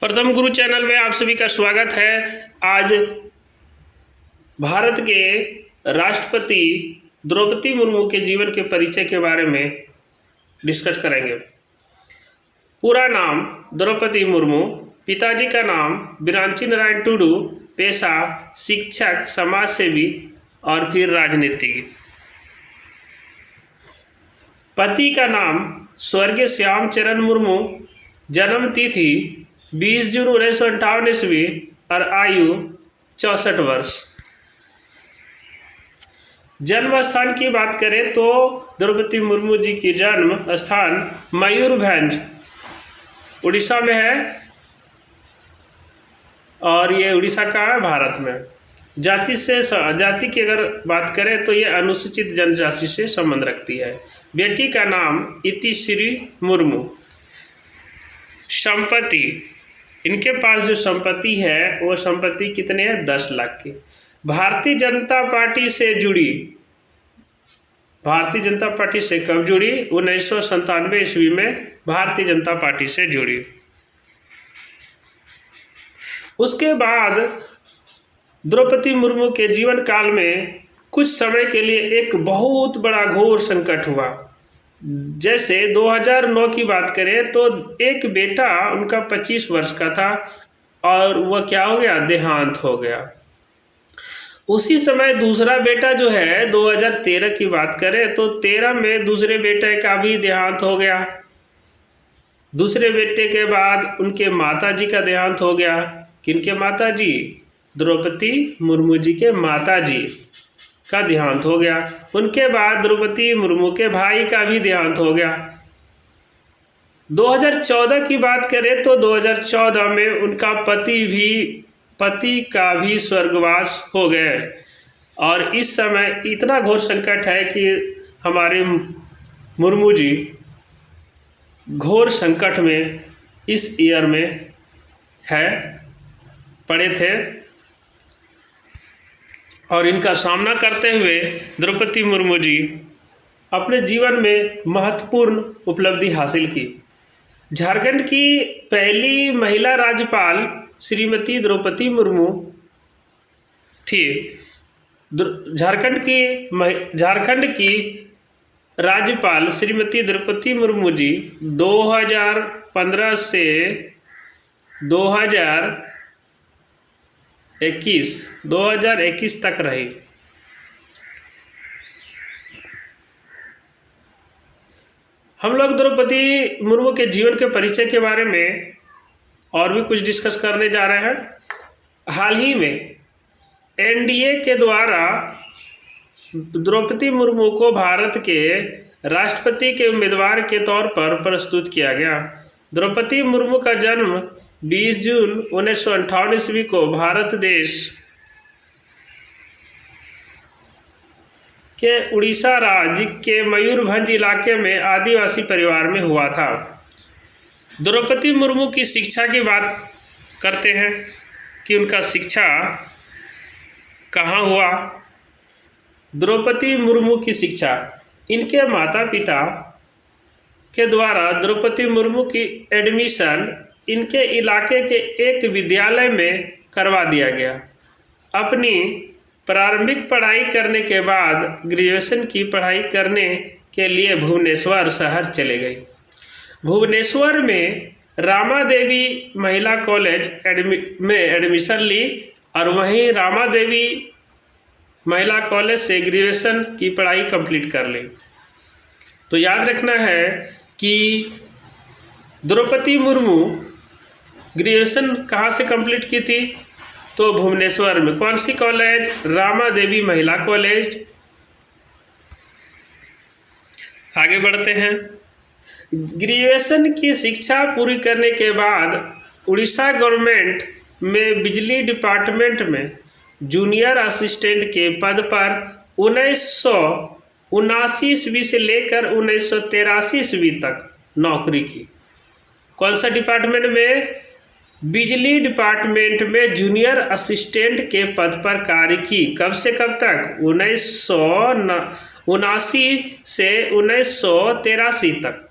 प्रथम गुरु चैनल में आप सभी का स्वागत है। आज भारत के राष्ट्रपति द्रौपदी मुर्मू के जीवन के परिचय के बारे में डिस्कस करेंगे। पूरा नाम द्रौपदी मुर्मू, पिताजी का नाम बिरांची नारायण टुडू, पेशा शिक्षक, समाज सेवी और फिर राजनीतिज्ञ। पति का नाम स्वर्गीय श्याम चरण मुर्मू, जन्म तिथि 20 जून 1958 ईस्वी और आयु 64 वर्ष। जन्म स्थान की बात करें तो द्रौपदी मुर्मू जी की जन्म स्थान मयूरभंज उड़ीसा में है और ये उड़ीसा का है, भारत में। जाति की अगर बात करें तो ये अनुसूचित जनजाति से संबंध रखती है। बेटी का नाम इतिश्री मुर्मू। संपत्ति, इनके पास जो संपत्ति है वो संपत्ति कितने हैं? 10 लाख की। भारतीय जनता पार्टी से जुड़ी, भारतीय जनता पार्टी से कब जुड़ी? 1997 ईस्वी में भारतीय जनता पार्टी से जुड़ी। उसके बाद द्रौपदी मुर्मू के जीवन काल में कुछ समय के लिए एक बहुत बड़ा घोर संकट हुआ। जैसे 2009 की बात करें तो एक बेटा उनका 25 वर्ष का था और वह क्या हो गया? देहांत हो गया। उसी समय दूसरा बेटा जो है 2013 की बात करें तो 13 में दूसरे बेटे का भी देहांत हो गया। दूसरे बेटे के बाद उनके माताजी का देहांत हो गया। किनके माताजी? द्रौपदी मुर्मू जी के माताजी का देहांत हो गया। उनके बाद द्रौपदी मुर्मू के भाई का भी देहांत हो गया। 2014 की बात करें तो 2014 में उनका पति का भी स्वर्गवास हो गए। और इस समय इतना घोर संकट है कि हमारे मुर्मू जी घोर संकट में इस ईयर में पड़े थे और इनका सामना करते हुए द्रौपदी मुर्मू जी अपने जीवन में महत्वपूर्ण उपलब्धि हासिल की। झारखंड की पहली महिला राज्यपाल श्रीमती द्रौपदी मुर्मू थी। झारखंड की राज्यपाल श्रीमती द्रौपदी मुर्मू जी 2015 से 2021 तक रही। हम लोग द्रौपदी मुर्मू के जीवन के परिचय के बारे में और भी कुछ डिस्कस करने जा रहे हैं। हाल ही में एनडीए के द्वारा द्रौपदी मुर्मू को भारत के राष्ट्रपति के उम्मीदवार के तौर पर प्रस्तुत किया गया। द्रौपदी मुर्मू का जन्म 20 जून 1958 ईस्वी को भारत देश के उड़ीसा राज्य के मयूरभंज इलाके में आदिवासी परिवार में हुआ था। द्रौपदी मुर्मू की शिक्षा की बात करते हैं कि उनका शिक्षा कहाँ हुआ। द्रौपदी मुर्मू की शिक्षा इनके माता पिता के द्वारा द्रौपदी मुर्मू की एडमिशन इनके इलाके के एक विद्यालय में करवा दिया गया। अपनी प्रारंभिक पढ़ाई करने के बाद ग्रेजुएशन की पढ़ाई करने के लिए भुवनेश्वर शहर चले गए। भुवनेश्वर में रामा देवी महिला कॉलेज में एडमिशन ली और वहीं रामा देवी महिला कॉलेज से ग्रेजुएशन की पढ़ाई कंप्लीट कर ली। तो याद रखना है कि द्रौपदी मुर्मू ग्रेजुएशन कहाँ से कंप्लीट की थी? तो भुवनेश्वर में। कौन सी कॉलेज? रामा देवी महिला कॉलेज। आगे बढ़ते हैं। ग्रेजुएशन की शिक्षा पूरी करने के बाद उड़ीसा गवर्नमेंट में बिजली डिपार्टमेंट में जूनियर असिस्टेंट के पद पर 1979 ईस्वी से लेकर 1983 ईस्वी तक नौकरी की। कौन सा डिपार्टमेंट में? बिजली डिपार्टमेंट में जूनियर असिस्टेंट के पद पर कार्य की। कब से कब तक? 1979 से 1983 तक।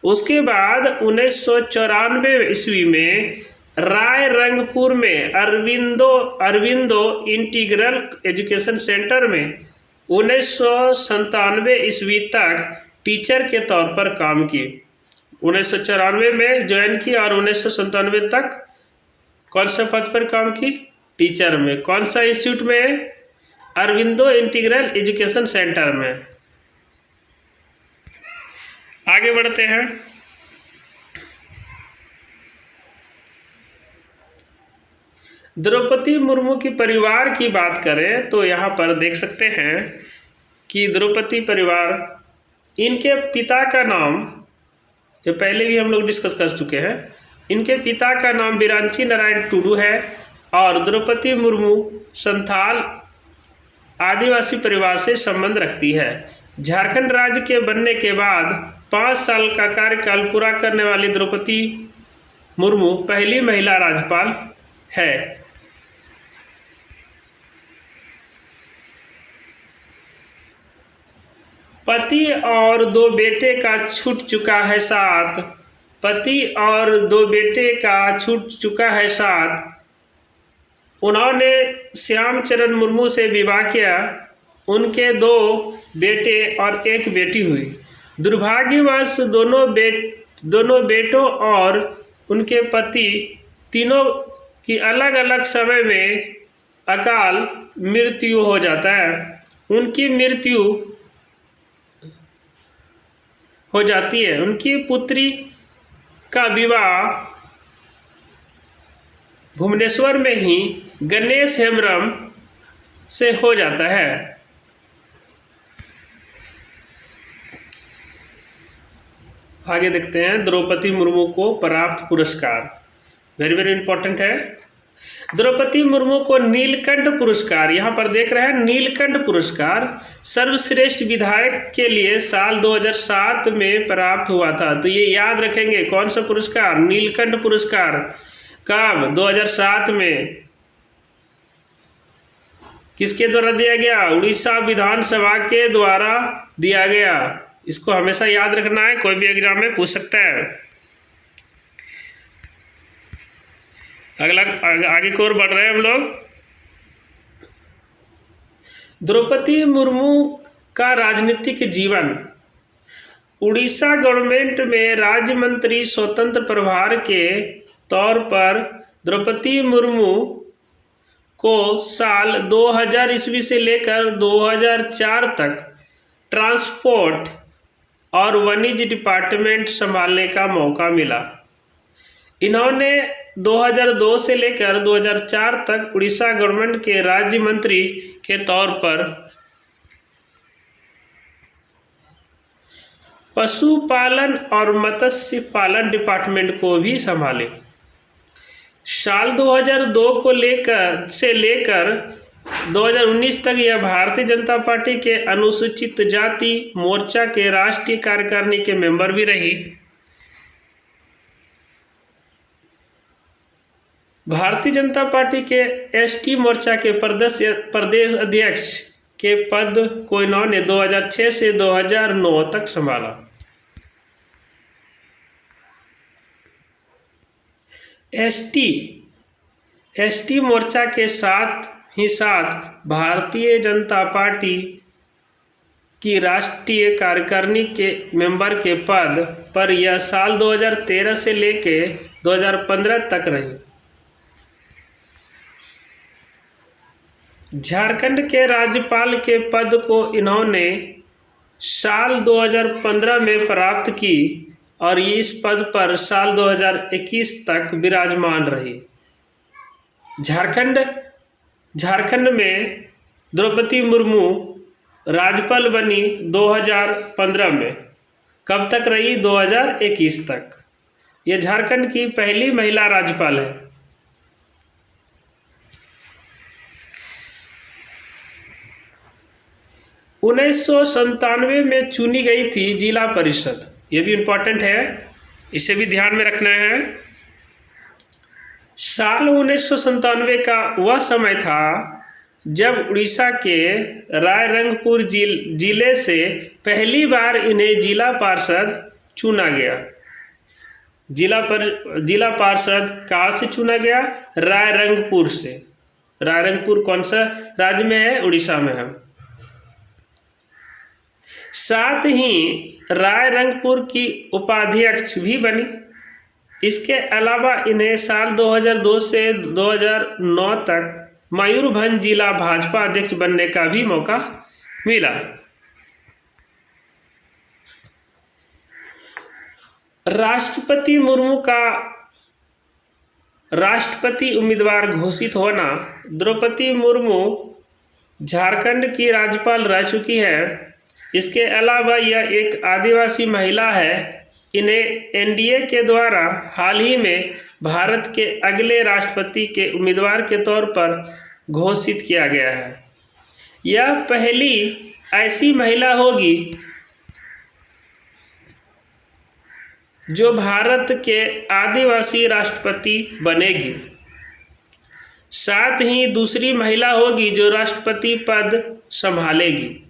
उसके बाद 1994 ईस्वी में रायरंगपुर में अरविंदो इंटीग्रल एजुकेशन सेंटर में 1997 ईस्वी तक टीचर के तौर पर काम की। 1994 में ज्वाइन की और 1997 तक कौन सा पद पर काम की? टीचर में। कौन सा इंस्टीट्यूट में? अरविंदो इंटीग्रल एजुकेशन सेंटर में। आगे बढ़ते हैं। द्रौपदी मुर्मू की परिवार की बात करें तो यहाँ पर देख सकते हैं कि द्रौपदी परिवार, इनके पिता का नाम, ये पहले भी हम लोग डिस्कस कर चुके हैं, इनके पिता का नाम बिरांची नारायण टुडू है और द्रौपदी मुर्मू संथाल आदिवासी परिवार से संबंध रखती है। झारखंड राज्य के बनने के बाद 5 साल का कार्यकाल पूरा करने वाली द्रौपदी मुर्मू पहली महिला राज्यपाल है। पति और 2 बेटे का छूट चुका है साथ। पति और 2 बेटे का छूट चुका है साथ। उन्होंने श्यामचरण मुर्मू से विवाह किया। उनके 2 बेटे और 1 बेटी हुई। दुर्भाग्यवश दोनों बेटों और उनके पति तीनों की अलग अलग समय में अकाल मृत्यु हो जाता है। उनकी मृत्यु हो जाती है। उनकी पुत्री का विवाह भुवनेश्वर में ही गणेश हेम्ब्रम से हो जाता है। आगे देखते हैं द्रौपदी मुर्मू को प्राप्त पुरस्कार। वेरी वेरी इंपॉर्टेंट है। द्रौपदी मुर्मू को नीलकंठ पुरस्कार, यहाँ पर देख रहे हैं नीलकंठ पुरस्कार सर्वश्रेष्ठ विधायक के लिए साल 2007 में प्राप्त हुआ था। तो ये याद रखेंगे, कौन सा पुरस्कार? नीलकंठ पुरस्कार। कब? 2007 में। किसके द्वारा दिया गया? उड़ीसा विधानसभा के द्वारा दिया गया। इसको हमेशा याद रखना है, कोई भी एग्जाम में पूछ सकता है। अगला आगे की ओर बढ़ रहे हैं हम लोग। द्रौपदी मुर्मू का राजनीतिक जीवन। उड़ीसा गवर्नमेंट में राज्य मंत्री स्वतंत्र प्रभार के तौर पर द्रौपदी मुर्मू को साल 2000 ईस्वी से लेकर 2004 तक ट्रांसपोर्ट और वाणिज्य डिपार्टमेंट संभालने का मौका मिला। इन्होंने 2002 से लेकर 2004 तक उड़ीसा गवर्नमेंट के राज्य मंत्री के तौर पर पशुपालन और मत्स्य पालन डिपार्टमेंट को भी संभाले। साल 2002 को लेकर 2019 तक यह भारतीय जनता पार्टी के अनुसूचित जाति मोर्चा के राष्ट्रीय कार्यकारिणी के मेंबर भी रही। भारतीय जनता पार्टी के एसटी मोर्चा के प्रदेश अध्यक्ष के पद को इन्होंने 2006 से 2009 तक संभाला। एसटी मोर्चा के साथ ही भारतीय जनता पार्टी की राष्ट्रीय कार्यकारिणी के मेंबर के पद पर यह साल 2013 से लेकर 2015 तक रही। झारखंड के राज्यपाल के पद को इन्होंने साल 2015 में प्राप्त की और इस पद पर साल 2021 तक विराजमान रही। झारखंड में द्रौपदी मुर्मू राज्यपाल बनी 2015 में। कब तक रही? 2021 तक। ये झारखंड की पहली महिला राज्यपाल है। उन्नीस में चुनी गई थी जिला परिषद। ये भी इम्पोर्टेंट है, इसे भी ध्यान में रखना है। साल 1997 का वह समय था जब उड़ीसा के रायरंगपुर जिले से पहली बार इन्हें जिला पार्षद चुना गया। जिला पार्षद कहाँ से चुना गया? रायरंगपुर से। रायरंगपुर कौन सा राज्य में है? उड़ीसा में है। साथ ही रायरंगपुर की उपाध्यक्ष भी बनी। इसके अलावा इन्हें साल 2002 से 2009 तक मयूरभंज जिला भाजपा अध्यक्ष बनने का भी मौका मिला। राष्ट्रपति मुर्मू का राष्ट्रपति उम्मीदवार घोषित होना। द्रौपदी मुर्मू झारखंड की राज्यपाल रह चुकी है। इसके अलावा यह एक आदिवासी महिला है। इन्हें एनडीए के द्वारा हाल ही में भारत के अगले राष्ट्रपति के उम्मीदवार के तौर पर घोषित किया गया है। यह पहली ऐसी महिला होगी जो भारत के आदिवासी राष्ट्रपति बनेगी। साथ ही दूसरी महिला होगी जो राष्ट्रपति पद संभालेगी।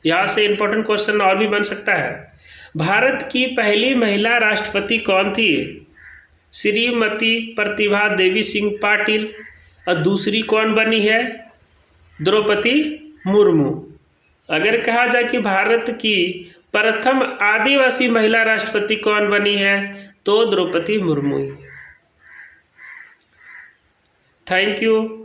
यहाँ से इम्पोर्टेंट क्वेश्चन और भी बन सकता है। भारत की पहली महिला राष्ट्रपति कौन थी? श्रीमती प्रतिभा देवी सिंह पाटिल। और दूसरी कौन बनी है? द्रौपदी मुर्मू। अगर कहा जाए कि भारत की प्रथम आदिवासी महिला राष्ट्रपति कौन बनी है, तो द्रौपदी मुर्मू ही। Thank you.